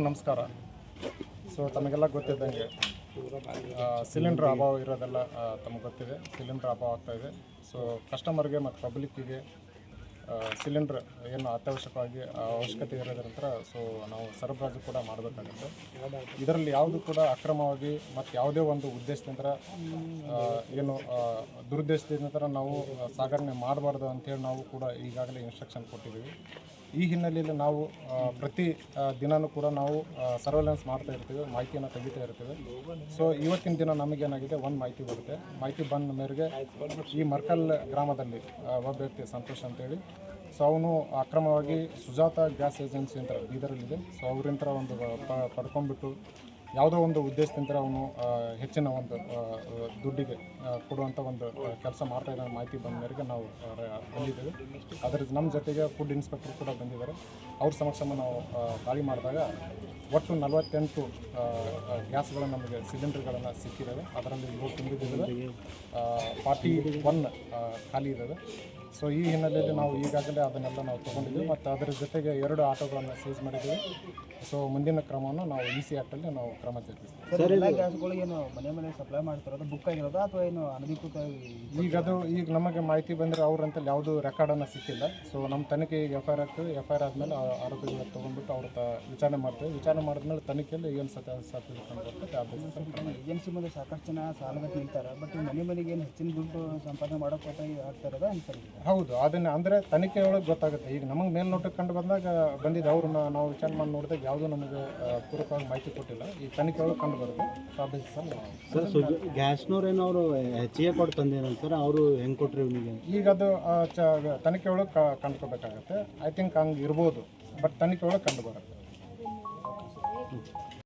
ನಮಸ್ಕಾರ. ತಮಗೆಲ್ಲ ಗೊತ್ತಿದ್ದಂಗೆ ಸಿಲಿಂಡರ್ ಅಭಾವ ಇರೋದೆಲ್ಲ ತಮಗೆ ಗೊತ್ತಿದೆ. ಸಿಲಿಂಡರ್ ಅಭಾವ ಆಗ್ತಾಯಿದೆ. ಕಸ್ಟಮರ್ಗೆ ಮತ್ತು ಪಬ್ಲಿಕ್ಕಿಗೆ ಸಿಲಿಂಡ್ರ್ ಏನು ಅತ್ಯವಶ್ಯಕವಾಗಿ ಅವಶ್ಯಕತೆ ಇರೋದ್ರಂತರ ನಾವು ಸರಬರಾಜು ಕೂಡ ಮಾಡಬೇಕಾಗುತ್ತೆ. ಇದರಲ್ಲಿ ಯಾವುದು ಕೂಡ ಅಕ್ರಮವಾಗಿ ಮತ್ತು ಯಾವುದೇ ಒಂದು ಉದ್ದೇಶದಿಂದ ಏನು ದುರುದ್ದೇಶದಿಂದ ನಾವು ಸಾಗಣೆ ಮಾಡಬಾರ್ದು ಅಂಥೇಳಿ ನಾವು ಕೂಡ ಈಗಾಗಲೇ ಇನ್ಸ್ಟ್ರಕ್ಷನ್ ಕೊಟ್ಟಿದ್ದೀವಿ. ಈ ಹಿನ್ನೆಲೆಯಲ್ಲಿ ನಾವು ಪ್ರತಿ ದಿನವೂ ಕೂಡ ನಾವು ಸರ್ವೆಲೆನ್ಸ್ ಮಾಡ್ತಾ ಇರ್ತೀವಿ, ಮಾಹಿತಿಯನ್ನು ತೆಗಿತಾ ಇರ್ತೀವಿ. ಇವತ್ತಿನ ದಿನ ನಮಗೇನಾಗಿದೆ, ಒಂದು ಮಾಹಿತಿ ಬರುತ್ತೆ. ಮಾಹಿತಿ ಬಂದ ಮೇರೆಗೆ ಈ ಮರ್ಕಲ್ ಗ್ರಾಮದಲ್ಲಿ ಒಬ್ಬ ವ್ಯಕ್ತಿ ಸಂತೋಷ್ ಅಂತೇಳಿ ಅವನು ಅಕ್ರಮವಾಗಿ ಸುಜಾತ ಗ್ಯಾಸ್ ಏಜೆನ್ಸಿ ಅಂತ ಬೀದರಲ್ಲಿದೆ. ಅವರಿಂದ ಒಂದು ಪಡ್ಕೊಂಡ್ಬಿಟ್ಟು ಯಾವುದೋ ಒಂದು ಉದ್ದೇಶದಿಂದ ಅವನು ಹೆಚ್ಚಿನ ಒಂದು ದುಡ್ಡಿಗೆ ಕೊಡುವಂಥ ಒಂದು ಕೆಲಸ ಮಾಡ್ತಾಯಿದ್ದ ಮಾಹಿತಿ ಬಂದ ಮೇರೆಗೆ ನಾವು ಬಂದಿದ್ದೇವೆ. ಅದರ ನಮ್ಮ ಜೊತೆಗೆ ಫುಡ್ ಇನ್ಸ್ಪೆಕ್ಟರ್ ಕೂಡ ಬಂದಿದ್ದಾರೆ. ಅವ್ರ ಸಮಕ್ಷಮ ನಾವು ದಾಳಿ ಮಾಡಿದಾಗ ಒಟ್ಟು 48 ಗ್ಯಾಸ್ಗಳು ನಮಗೆ ಸಿಲಿಂಡರ್ಗಳನ್ನು ಸಿಕ್ಕಿದ್ದಾವೆ. ಅದರಲ್ಲಿ 7 ತುಂಬಿದ್ದಾವೆ, 41 ಖಾಲಿ ಇದ್ದಾವೆ. ಈ ಹಿನ್ನೆಲೆಯಲ್ಲಿ ನಾವು ಈಗಾಗಲೇ ಅದನ್ನೆಲ್ಲ ನಾವು ತೊಗೊಂಡಿದ್ದೀವಿ ಮತ್ತು ಅದರ ಜೊತೆಗೆ 2 ಆಟೋಗಳನ್ನು ಸೀಸ್ ಮಾಡಿದ್ದೀವಿ. ಮುಂದಿನ ಕ್ರಮವನ್ನು ನಾವು EC ಆ್ಯಕ್ಟಲ್ಲಿ ನಾವು ಕ್ರಮ ಜರುಗಿಸ್ತೀವಿ. ಸರ್, ಎಲ್ಲ ಗ್ಯಾಸ್ಗಳು ಏನು ಮನೆ ಸಪ್ಲೈ ಮಾಡ್ತಿರೋದು ಬುಕ್ ಆಗಿರೋದು ಅಥವಾ ಏನು ಅನಧಿಕೃತ? ಈಗ ನಮಗೆ ಮಾಹಿತಿ ಬಂದರೆ ಅವ್ರಂತಲ್ಲಿ ಯಾವುದೂ ರೆಕಾರ್ಡನ್ನು ಸಿಕ್ಕಿಲ್ಲ. ನಮ್ಮ ತನಿಖೆ ಈಗ FIR ಆಗ್ತದೆ. FIR ಆದಮೇಲೆ ಆರೋಪಿಗಳು ತೊಗೊಂಡ್ಬಿಟ್ಟು ಅವ್ರ ವಿಚಾರಣೆ ಮಾಡ್ತೇವೆ. ವಿಚಾರಣೆ ಮಾಡಿದ್ಮೇಲೆ ತನಿಖೆಯಲ್ಲಿ ಏನು ಸತ್ಯಾಸತ್ಯತೆ ಬರ್ತದೆ ಆ ಬೇಸಿಸ್ ಏಜೆನ್ಸಿ ಮುಂದೆ ಸಾಕಷ್ಟು ಜನ ಸಾಲಗಟ್ಟು ನಿಲ್ತಾರೆ. ಬಟ್ ಮನೆಗೆ ಏನು ಹೆಚ್ಚಿನ ದುಡ್ಡು ಸಂಪಾದನೆ ಮಾಡೋಕೆ ಆಗ್ತಾರದ ಅನ್ಸಲ್ಲ. ಹೌದು, ಅದನ್ನು ಅಂದರೆ ತನಿಖೆ ಒಳಗೆ ಗೊತ್ತಾಗುತ್ತೆ. ಈಗ ನಮಗೆ ಮೇಲ್ನೋಟಕ್ಕೆ ಕಂಡು ಬಂದಾಗ ಬಂದಿದ್ದು ಅವ್ರನ್ನ ನಾವು ವಿಚಾರಣೆ ಮಾಡಿ ನೋಡಿದಾಗ ಯಾವುದೂ ನಮಗೆ ಪೂರಕವಾಗಿ ಮಾಹಿತಿ ಕೊಟ್ಟಿಲ್ಲ. ಈ ತನಿಖೆ ಒಳಗೆ ಕಂಡು ಬರುತ್ತೆ. ಆ ಬೇಸಿಸಲ್ಲಿ ಸರ್, ಗ್ಯಾಸ್ನವ್ರೇನು ಅವರು ಹೆಚ್ಚಿಗೆ ಕೊಟ್ಟು ತಂದೇನಂತಾರೆ, ಅವರು ಹೆಂಗೆ ಕೊಟ್ಟರು ಇವನಿಗೆ? ಈಗ ಅದು ತನಿಖೆ ಒಳಗೆ ಕಂಡುಕೋಬೇಕಾಗತ್ತೆ. ಐ ಥಿಂಕ್ ಹಂಗೆ ಇರ್ಬೋದು, ಬಟ್ ತನಿಖೆ ಒಳಗೆ ಕಂಡು ಬರುತ್ತೆ.